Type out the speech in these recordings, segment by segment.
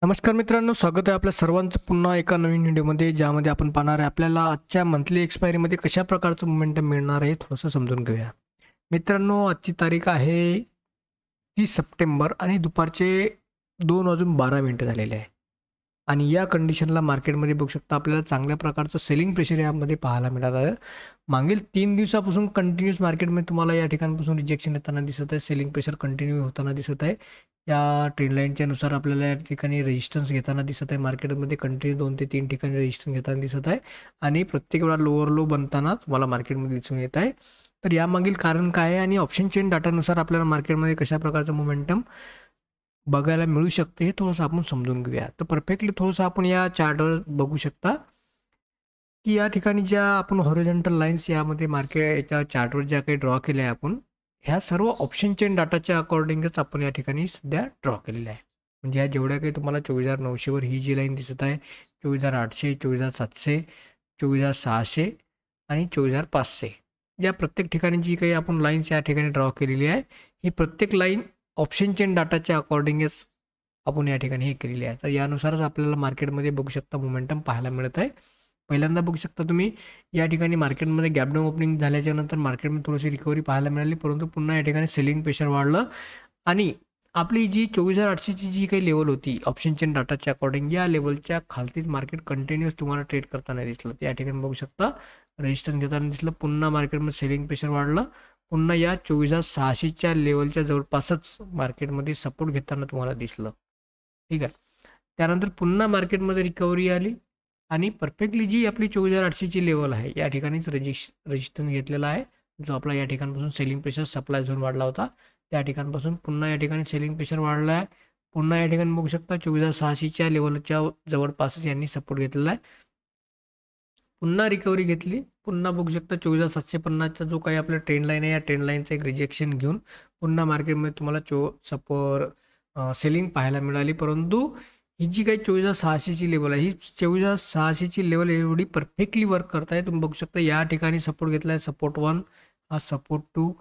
नमस्कार मित्रांनो, स्वागत आहे आपल्या सर्वांचं पुन्हा एका नवीन व्हिडिओमध्ये, ज्यामध्ये आपण पाहणार आहे आपल्याला आजच्या मंथली एक्सपायरीमध्ये कशा प्रकारचं मोमेंटम मिळणार आहे थोडंसं समजून घेऊया. मित्रांनो, आजची तारीख आहे 30 सप्टेंबर आणि दुपारचे 2:12 झालेले आहे. आणि या कंडिशनला मार्केटमध्ये बघू शकता आपल्याला चांगल्या प्रकारचं सेलिंग प्रेशर यामध्ये पाहायला मिळत आहे. मागील 3 दिवसापासून कंटिन्यूस मार्केटमध्ये तुम्हाला या ठिकाणापासून रिजेक्शन येताना दिसत आहे, सेलिंग प्रेशर कंटिन्यू होताना दिसत आहे. या ट्रेंड लाईनच्या नुसार आपल्याला या ठिकाणी रेजिस्टन्स घेताना दिसत आहे. मार्केटमध्ये कंटिन्यू 2 ते 3 ठिकाणी रेजिस्टन्स घेताना दिसत आहे आणि प्रत्येक वेळा लोअर लो बनताना तुम्हाला मार्केटमध्ये दिसून येत आहे. तर यामागील कारण काय आहे आणि ऑप्शन चेन डाटानुसार आपल्याला मार्केटमध्ये कशा प्रकारचं मोमेंटम बघायला मिळू शकते हे थोडंसं आपण समजून घेऊया. तर परफेक्टली थोडंसं आपण या चार्टवर बघू शकता की या ठिकाणी ज्या आपण हॉरिझॉन्टल लाईन्स यामध्ये मार्केट याच्या चार्टवर ज्या काही ड्रॉ केल्या आहे आपण, ह्या सर्व ऑप्शन चेन डाटाच्या अकॉर्डिंगच आपण या ठिकाणी सध्या ड्रॉ केलेल्या आहे. म्हणजे ह्या जेवढ्या काही तुम्हाला 24,900वर ही जी लाईन दिसत आहे, 24,800, 24,700, 24,600 आणि 24,500 या प्रत्येक ठिकाणी जी काही आपण लाईन्स या ठिकाणी ड्रॉ केलेली आहे, ही प्रत्येक लाईन ऑप्शन चेन डाटाच्या अकॉर्डिंगच आपण या ठिकाणी हे केलेली आहे. तर यानुसारच आपल्याला मार्केटमध्ये बघू शकता मोमेंटम पाहायला मिळत आहे. पहिल्यांदा बघू शकता तुम्ही या ठिकाणी मार्केटमध्ये गॅप डाऊन ओपनिंग झाल्याच्या नंतर मार्केटमध्ये थोडीशी रिकव्हरी पाहायला मिळाली, परंतु पुन्हा या ठिकाणी सेलिंग प्रेशर वाढलं आणि आपली जी 24,800ची जी काही लेवल होती ऑप्शन चेन डाटाच्या अकॉर्डिंग, या लेवलच्या खालतीच मार्केट कंटिन्युअस तुम्हाला ट्रेड करताना दिसलं. या ठिकाणी बघू शकता रेजिस्टन्स घेताना दिसलं. पुन्हा मार्केटमध्ये सेलिंग प्रेशर वाढलं. पुन्हा या 24,600च्या लेवलच्या जवळपासच मार्केटमध्ये सपोर्ट घेताना तुम्हाला दिसलं. ठीक आहे. त्यानंतर पुन्हा मार्केटमध्ये रिकव्हरी आली आणि परफेक्टली जी आपली 24,800ची लेवल आहे या ठिकाणीच रेजिस्टन्स घेतलेला आहे, जो आपला या ठिकाणापासून सेलिंग प्रेशर सप्लाय झोन वाढला होता. त्या ठिकाणापासून पुन्हा या ठिकाणी सेलिंग प्रेशर वाढला आहे. पुन्हा या ठिकाणी बघू शकता 24,600च्या लेवलच्या जवळपासच यांनी सपोर्ट घेतलेला आहे. पुन्हा रिकव्हरी घेतली. पुन्हा बघू शकता 24,750चा जो काही आपला ट्रेंड लाईन आहे, या ट्रेंड लाईनचं एक रिजेक्शन घेऊन पुन्हा मार्केटमध्ये तुम्हाला सेलिंग पाहायला मिळाली. परंतु ही जी काही 24,600ची लेवल आहे, ही 24,600ची लेवल एवढी परफेक्टली वर्क करत आहे. तुम्ही बघू शकता या ठिकाणी सपोर्ट घेतला आहे, सपोर्ट 1, हा सपोर्ट 2,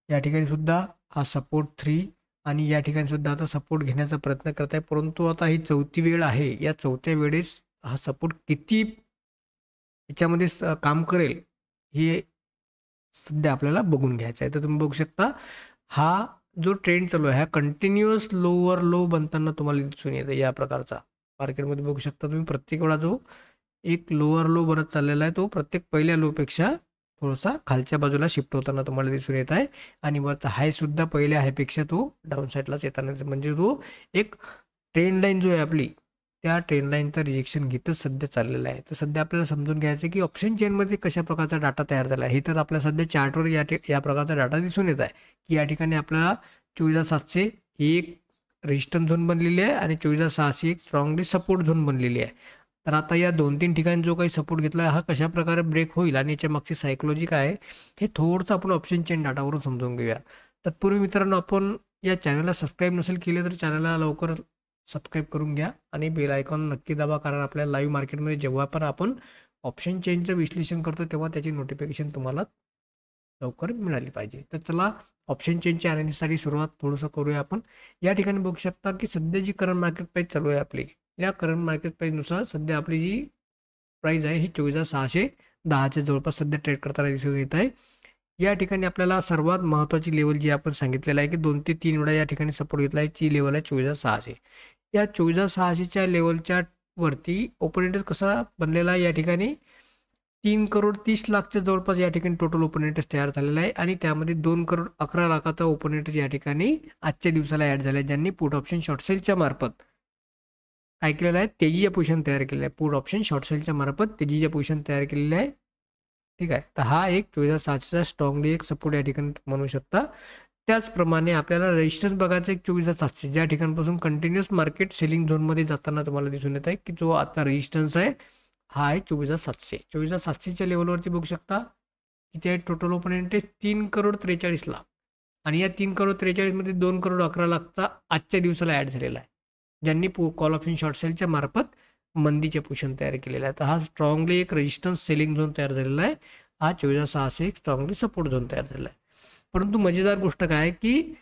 या ठिकाणी सुद्धा हा सपोर्ट 3 आणि या ठिकाणी सुद्धा आता सपोर्ट घेण्याचा प्रयत्न करत आहे. परंतु आता ही चौथी वेळ आहे. या चौथ्या वेळेस हा सपोर्ट किती याच्यामध्ये काम करेल हे सध्या आपल्याला बघून घ्यायचं आहे. तर तुम्ही बघू शकता हा जो ट्रेंड चालू आहे, हा कंटिन्युअस लोवर लो बनताना तुम्हाला दिसून येतं. या प्रकारचा मार्केटमध्ये बघू शकता तुम्ही प्रत्येक वेळा जो एक लोअर लो बनत चाललेला आहे, तो प्रत्येक पहिल्या लोपेक्षा थोडासा खालच्या बाजूला शिफ्ट होताना तुम्हाला दिसून येत आहे आणि वरचा हाय सुद्धा पहिल्या हायपेक्षा तो डाऊन साईडलाच येताना, म्हणजे तो एक ट्रेंड लाईन जो आहे आपली, त्या ट्रेंड लाईनचं रिजेक्शन घेतच सध्या चाललेलं आहे. तर सध्या आपल्याला समजून घ्यायचं आहे की ऑप्शन चेनमध्ये कशा प्रकारचा डाटा तयार झाला आहे. हे तर आपल्याला सध्या चार्टवर या प्रकारचा डाटा दिसून येत आहे की या ठिकाणी आपल्याला 24,700 ही एक रेजिस्टन्स झोन बनलेली आहे आणि 24,600 एक स्ट्रॉंगली सपोर्ट झोन बनलेली आहे. तर आता या 2-3 ठिकाणी जो काही सपोर्ट घेतला आहे, हा कशा प्रकारे ब्रेक होईल आणि याच्या मागची सायकोलॉजी काय आहे, हे थोडंसं आपण ऑप्शन चेन डाटावरून समजून घेऊया. तत्पूर्वी मित्रांनो, आपण या चॅनलला सबस्क्राईब नसेल केले तर चॅनलला लवकर सबस्क्राईब करून घ्या आणि बेल आयकॉन नक्की दाबा, कारण आपल्या लाईव्ह मार्केटमध्ये जेव्हा पण आपण ऑप्शन चेनचं विश्लेषण करतो तेव्हा त्याची नोटिफिकेशन तुम्हाला लवकर मिळाली पाहिजे. तर चला ऑप्शन चेनच्या ॲनालिसिससाठी सुरुवात थोडंसं करूया आपण. या ठिकाणी बघू शकता की सध्या जी करंट मार्केट प्राईस चालू आहे आपली, या करंट मार्केट प्राईसनुसार सध्या आपली जी प्राईस आहे ही 24,610च्या जवळपास सध्या ट्रेड करताना दिसून येत आहे. या ठिकाणी आपल्याला सर्वात महत्त्वाची लेवल जी आपण सांगितलेलं आहे की 2 ते 3 वेळा या ठिकाणी सपोर्ट घेतला आहे, ची लेवल आहे 24,600. या 24,600च्या लेवलच्या वरती ओपन इंटरेस्ट कसा बनलेला आहे, या ठिकाणी 3,30,00,000च्या जवळपास या ठिकाणी टोटल ओपन इंटरेस्ट तयार झालेला आहे आणि त्यामध्ये 2,11,00,000चा ओपन इंटरेस्ट या ठिकाणी आजच्या दिवसाला ॲड झाला आहे, ज्यांनी पुट ऑप्शन शॉर्ट सेलच्या मार्फत काय केलेलं आहे, तेजीच्या पोझिशन तयार केलेलं आहे. पुट ऑप्शन शॉर्ट सेलच्या मार्फत तेजीच्या पोझिशन तयार केलेले आहे. ठीक आहे. तर हा एक 24,600चा स्ट्रॉंगली एक सपोर्ट या ठिकाणी म्हणू शकता. त्याचप्रमाणे आपल्याला रेजिस्टन्स बघायचं एक 24,700, ज्या ठिकाणपासून कंटिन्युअस मार्केट सेलिंग झोनमध्ये जाताना तुम्हाला दिसून येत आहे की जो आता रेजिस्टन्स आहे हा आहे 24,700. 24,700च्या लेवलवरती बघू शकता किती आहे टोटल ओपन इंटरेस्ट, 3,43,00,000 आणि या 3,43,00,000मध्ये 2,11,00,000चा आजच्या दिवसाला ॲड झालेला आहे, ज्यांनी कॉल ऑप्शन शॉर्ट सेलच्या मार्फत मंदीचे पोझिशन तयार केलेलं आहे. तर हा स्ट्रॉंगली एक रेजिस्टन्स सेलिंग झोन तयार झालेला आहे. हा 24,600 एक स्ट्रॉंगली सपोर्ट झोन तयार झालेला आहे. परंतु मजेदार गोष्ट काय आहे की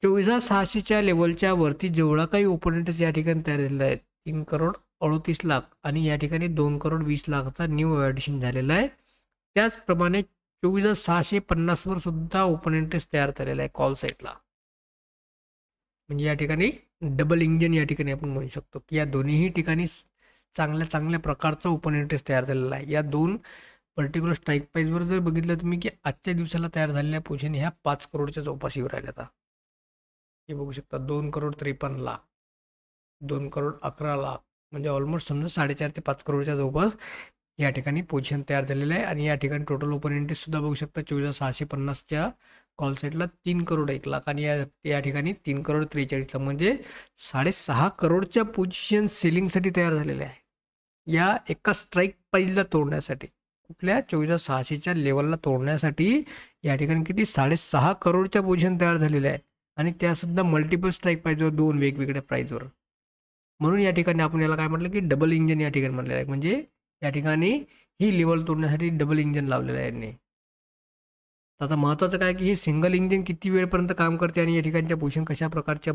24,600च्या लेवलच्या वरती जेवढा काही ओपोनेंट्स या ठिकाणी तयार झालेला आहे 3,38,00,000 आणि या ठिकाणी 2,20,00,000चा न्यू ॲडिशन झालेला आहे. त्याचप्रमाणे 24,650 वर सुद्धा ओपोनेंट्स तयार झालेला आहे कॉल साईडला. म्हणजे या ठिकाणी डबल इंजन या ठिकाणी आपण म्हणू शकतो की या दोन्हीही ठिकाणी चांगल्या प्रकारचा ओपोनेंट्स तयार झालेला आहे. या दोन पर्टिक्युलर स्ट्राईक प्राईजवर जर बघितलं तुम्ही की आजच्या दिवसाला तयार झालेल्या पोझिशन ह्या 5 करोडच्या जवळपास येऊ राहिल्या. आता हे बघू शकता 2,53,00,000, 2,11,00,000 म्हणजे ऑलमोस्ट समजा 4.5 ते 5 करोडच्या जवळपास या ठिकाणी पोझिशन तयार झालेलं आहे. आणि या ठिकाणी टोटल ओपोनेंट्स सुद्धा बघू शकता 24,650च्या कॉल साईडला 3,01,00,000 आणि या ठिकाणी 3,43,40,00,000 म्हणजे 6.5 करोडच्या पोझिशन सेलिंगसाठी तयार झालेल्या आहे. या एका स्ट्राईक प्राईजला तोडण्यासाठी, कुठल्या 24,600च्या लेवलला तोडण्यासाठी या ठिकाणी किती 6.5 करोडच्या पोझिशन तयार झालेल्या आहे. आणि त्यासुद्धा मल्टिपल स्ट्राईक प्राईजवर 2 वेगवेगळ्या प्राईजवर. म्हणून या ठिकाणी आपण याला काय म्हटलं की डबल इंजन या ठिकाणी म्हटलेलं आहे. म्हणजे या ठिकाणी ही लेवल तोडण्यासाठी डबल इंजन लावलेलं आहे यांनी. आता महत्त्वाचं काय की हे सिंगल इंजिन किती वेळपर्यंत काम करते आणि या ठिकाणच्या पोझिशन कशा प्रकारच्या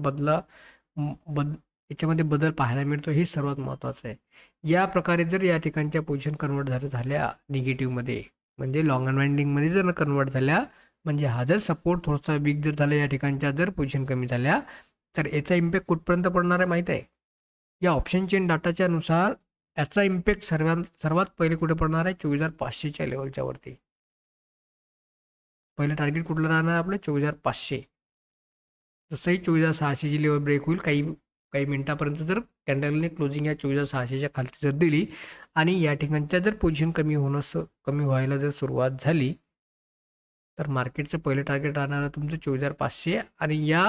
याच्यामध्ये बदल पाहायला मिळतो हे सर्वात महत्त्वाचं आहे. या प्रकारे जर या ठिकाणच्या पोझिशन कन्वर्ट झाल्या निगेटिव्हमध्ये, म्हणजे लॉंग अनवाइंडिंगमध्ये जर कन्वर्ट झाल्या, म्हणजे हा जर सपोर्ट थोडासा वीक जर झाला, या ठिकाणच्या जर पोझिशन कमी झाल्या, तर याचा इम्पॅक्ट कुठपर्यंत पडणार आहे माहीत आहे. या ऑप्शन चेन डाटाच्या नुसार याचा इम्पॅक्ट सर्वात पहिले कुठे पडणार आहे 24,500च्या लेवलच्या वरती. पहिलं टार्गेट कुठलं राहणार आपलं 24,500. जसंही 24,600ची लेवल ब्रेक होईल काही मिनिटापर्यंत जर कॅन्डलने क्लोजिंग या 24,600च्या खालती जर दिली आणि या ठिकाणच्या जर पोझिशन कमी व्हायला जर सुरुवात झाली, तर मार्केटचं पहिलं टार्गेट राहणार आहे तुमचं 24,500 आणि या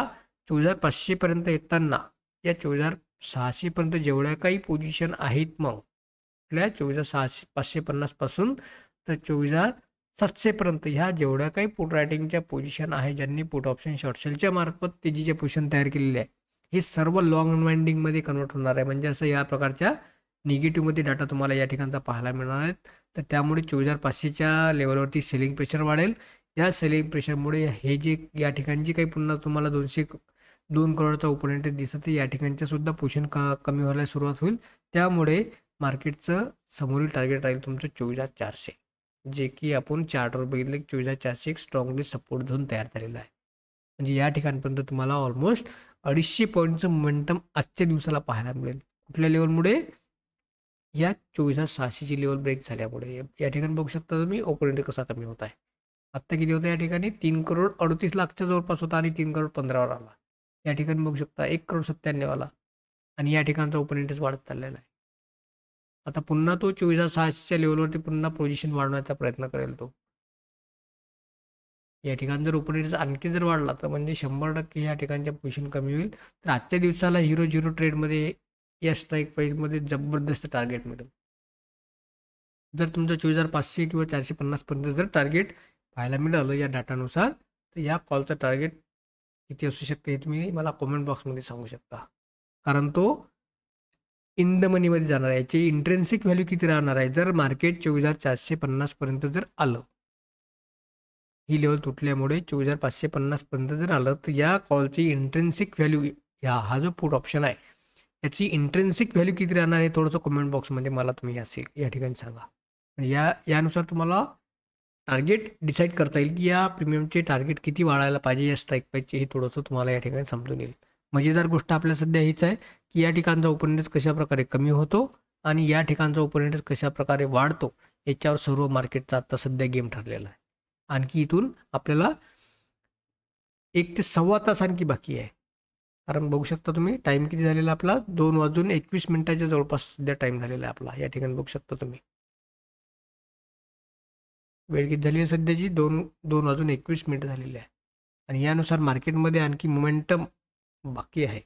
24,500पर्यंत येताना या 24,600पर्यंत जेवढ्या काही पोझिशन आहेत मग आपल्या 24,550 पासून तर 24,700पर्यंत ह्या जेवढ्या काही पुट रायटिंगच्या पोझिशन आहे, ज्यांनी पुट ऑप्शन शॉर्ट सेलच्या मार्फत तेजीचे पोझिशन तयार केलेले आहे, हे सर्व लॉंग अनवाइंडिंगमध्ये कन्वर्ट होणार आहे. म्हणजे असं या प्रकारच्या निगेटिव्हमध्ये डाटा तुम्हाला या ठिकाणचा पाहायला मिळणार आहेत. तर त्यामुळे 24,500च्या लेवलवरती सेलिंग प्रेशर वाढेल. या सेलिंग प्रेशरमुळे हे जे या ठिकाणची काही पुन्हा तुम्हाला 2 करोडचा ओपोनेंट दिसत या ठिकाणच्या सुद्धा पोझिशन कमी व्हायला सुरुवात होईल. त्यामुळे मार्केटचं समोरील टार्गेट राहील तुमचं 24,400, जे की आपण चार्टवर बघितलं की 24,400 एक स्ट्रॉंगली सपोर्ट झोन तयार झालेला आहे. म्हणजे या ठिकाणपर्यंत तुम्हाला ऑलमोस्ट 250 पॉईंटचं मोमेंटम आजच्या दिवसाला पाहायला मिळेल. कुठल्या लेवलमुळे? या 24,600ची लेवल ब्रेक झाल्यामुळे. या ठिकाणी बघू शकता तुम्ही ओपोनेंट कसा कमी होत आहे. आत्ता किती होतं या ठिकाणी 3,38,00,000च्या जवळपास होता आणि 3,15,00,000वर आला. या ठिकाणी बघू शकता 1,97,00,000 आला आणि या ठिकाणचा ओपोनेंटच वाढत चाललेला आहे. आता पुन्हा तो 24,600च्या लेवलवरती पुन्हा पोझिशन वाढवण्याचा प्रयत्न करेल तो. या ठिकाणी जर ओपोनेंट आणखी जर वाढला तर म्हणजे 100% या ठिकाणच्या पोझिशन कमी होईल. तर आजच्या दिवसाला 0-0 ट्रेडमध्ये या स्ट्राईक प्राईजमध्ये जबरदस्त टार्गेट मिळेल. जर तुमचं 24,500 किंवा 450 पर्यंत जर टार्गेट पाहायला मिळालं या डाटानुसार, तर या कॉलचं टार्गेट किती असू शकते हे तुम्ही मला कॉमेंट बॉक्समध्ये सांगू शकता. कारण तो इन द मनीमध्ये जाणार आहे. याची इंट्रेन्सिक व्हॅल्यू किती राहणार आहे जर मार्केट 24,450 पर्यंत जर आलं. ही लेवल तुटल्यामुळे 24,550 पर्यंत जर आलं तर या कॉलची इंट्रेन्सिक व्हॅल्यू हा जो पुट ऑप्शन आहे याची इंट्रेन्सिक व्हॅल्यू किती राहणार आहे थोडंसं कमेंट बॉक्समध्ये मला तुम्ही या ठिकाणी सांगा. म्हणजे यानुसार तुम्हाला टार्गेट डिसाईड करता येईल की या प्रीमियमचे टार्गेट किती वाढायला पाहिजे या स्ट्राईक प्राईजचे, हे थोडंसं तुम्हाला या ठिकाणी समजून येईल. मजेदार गोष्ट आपल्या सध्या हीच आहे की या ठिकाणचा ओपोनेंट कशाप्रकारे कमी होतो आणि या ठिकाणचा ओपोनेंट कशाप्रकारे वाढतो याच्यावर सर्व मार्केटचा आता सध्या गेम ठरलेला आहे. आणखी इथून आपल्याला 1 ते सव्वा तास आणखी बाकी आहे. कारण बघू शकता तुम्ही टाईम किती झालेला आपला 2:21 जवळपास सध्या टाईम झालेला आहे आपला. या ठिकाणी बघू शकता तुम्ही वेळ किती झाली आहे सध्याची 2:21 झालेली आहे. आणि यानुसार मार्केटमध्ये आणखी मोमेंटम बाकी आहे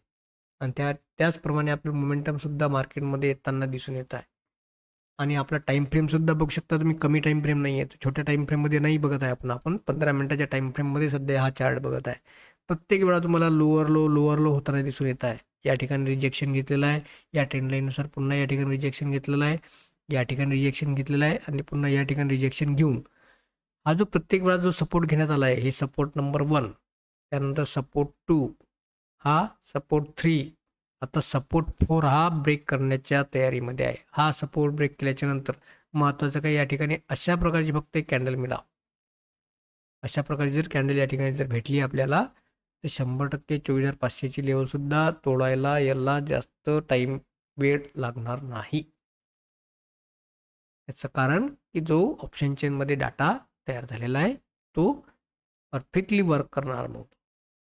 आणि त्याचप्रमाणे आपलं मोमेंटमसुद्धा मार्केटमध्ये येताना दिसून येत आहे. आणि आपला टाईम फ्रेमसुद्धा बघू शकता तुम्ही कमी टाईम फ्रेम नाही आहे, छोट्या टाईम फ्रेममध्ये नाही बघत आहे आपण 15 मिनिटाच्या टाईम फ्रेममध्ये सध्या हा चार्ट बघत आहे. प्रत्येक वेळा तुम्हाला लोअर लो होताना दिसून येत आहे. या ठिकाणी रिजेक्शन घेतलेलं आहे, या ट्रेंड लाईननुसार पुन्हा या ठिकाणी रिजेक्शन घेतलेलं आहे, या ठिकाणी रिजेक्शन घेतलेलं आहे आणि पुन्हा या ठिकाणी रिजेक्शन घेऊन हा जो प्रत्येक वेळा जो सपोर्ट घेण्यात आला आहे हे सपोर्ट नंबर 1, त्यानंतर सपोर्ट 2 हा सपोर्ट 3, आता सपोर्ट 4 हा ब्रेक करण्याच्या तयारीमध्ये आहे. हा सपोर्ट ब्रेक केल्याच्या नंतर महत्त्वाचं काही या ठिकाणी अशा प्रकारची फक्त एक कॅन्डल मिळाव. अशा प्रकारची जर कॅन्डल या ठिकाणी जर भेटली आपल्याला तर 100% 24,500ची लेवलसुद्धा तोडायला याला जास्त वेळ लागणार नाही. याचं कारण की जो ऑप्शन चेनमध्ये डाटा तयार झालेला आहे तो परफेक्टली वर्क करणार नव्हतो.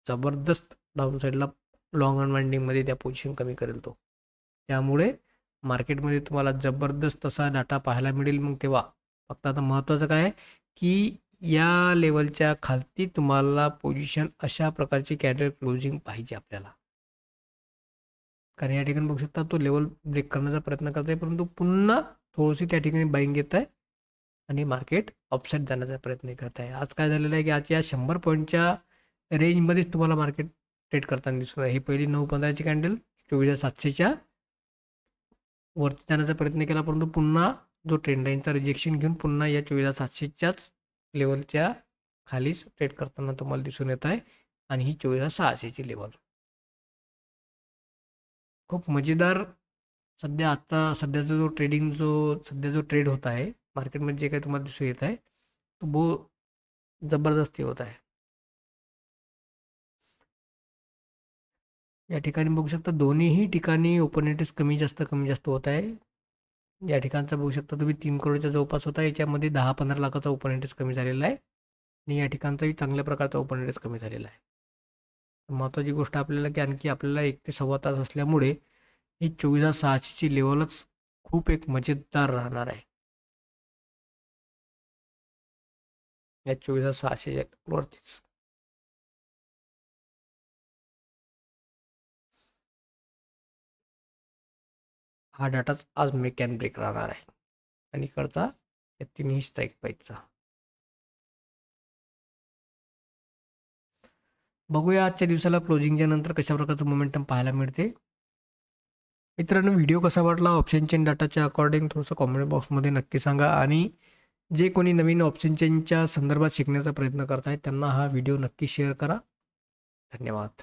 जबरदस्त डाऊनसाईडला लॉंग अनवाइंडिंगमध्ये त्या पोझिशन कमी करेल तो. त्यामुळे मार्केटमध्ये तुम्हाला जबरदस्त असा डाटा पाहायला मिळेल. मग तेव्हा फक्त आता महत्त्वाचं काय आहे की या लेवलच्या खालती तुम्हाला पोझिशन अशा प्रकारची कॅन्डल क्लोजिंग पाहिजे आपल्याला. कारण या ठिकाणी बघू शकता तो लेवल ब्रेक करण्याचा प्रयत्न करत आहे, परंतु पुन्हा थोडीशी त्या ठिकाणी बाईंग येत आहे आणि मार्केट ऑफसेट जाण्याचा प्रयत्न करत आहे. आज काय झालेलं आहे की आज या 100 पॉईंटच्या रेंजमध्येच तुम्हाला मार्केट ट्रेड करताना दिसून आहे. ही पहिली 9:15ची कॅन्डल 24,700च्या वरती जाण्याचा प्रयत्न केला, परंतु पुन्हा जो ट्रेंड लाईनचा रिजेक्शन घेऊन पुन्हा या 24,700च्याच लेवलच्या खालीच ट्रेड करताना तुम्हाला दिसून येत आहे. आणि ही 24,600ची लेवल खूप मजेदार सध्याचा जो ट्रेड होत आहे मार्केटमध्ये जे काही तुम्हाला दिसून येत आहे तो जबरदस्ती होत आहे. या ठिकाणी बघू शकता दोन्हीही ठिकाणी ओपन इंटरेस्ट कमी जास्त होत आहे. या ठिकाणचा बघू शकता तुम्ही 3 करोडच्या जवळपास होता. याच्यामध्ये 10-15 लाखाचा ओपन इंटरेस्ट कमी झालेला आहे आणि या ठिकाणचाही चांगल्या प्रकारचा ओपन इंटरेस्ट कमी झालेला आहे. महत्त्वाची गोष्ट आपल्याला की आणखी आपल्याला 1 ते सव्वा तास असल्यामुळे ही 24,600ची लेवलच खूप एक मजेदार राहणार आहे. या 24,600च्या वरतीच हा डाटाच आज मेक अँड ब्रेक राहणार आहे आणि इकडचा या तिन्ही स्ट्राईक प्राईसचा. बघूया आजच्या दिवसाला क्लोजिंगच्या नंतर कशा प्रकारचं मोमेंटम पाहायला मिळते. मित्रांनो व्हिडिओ कसा वाटला ऑप्शन चेन डाटाच्या अकॉर्डिंग थोडंसं कॉमेंट बॉक्समध्ये नक्की सांगा. आणि जे कोणी नवीन ऑप्शन चेनच्या संदर्भात शिकण्याचा प्रयत्न करत आहेत त्यांना हा व्हिडिओ नक्की शेअर करा. धन्यवाद.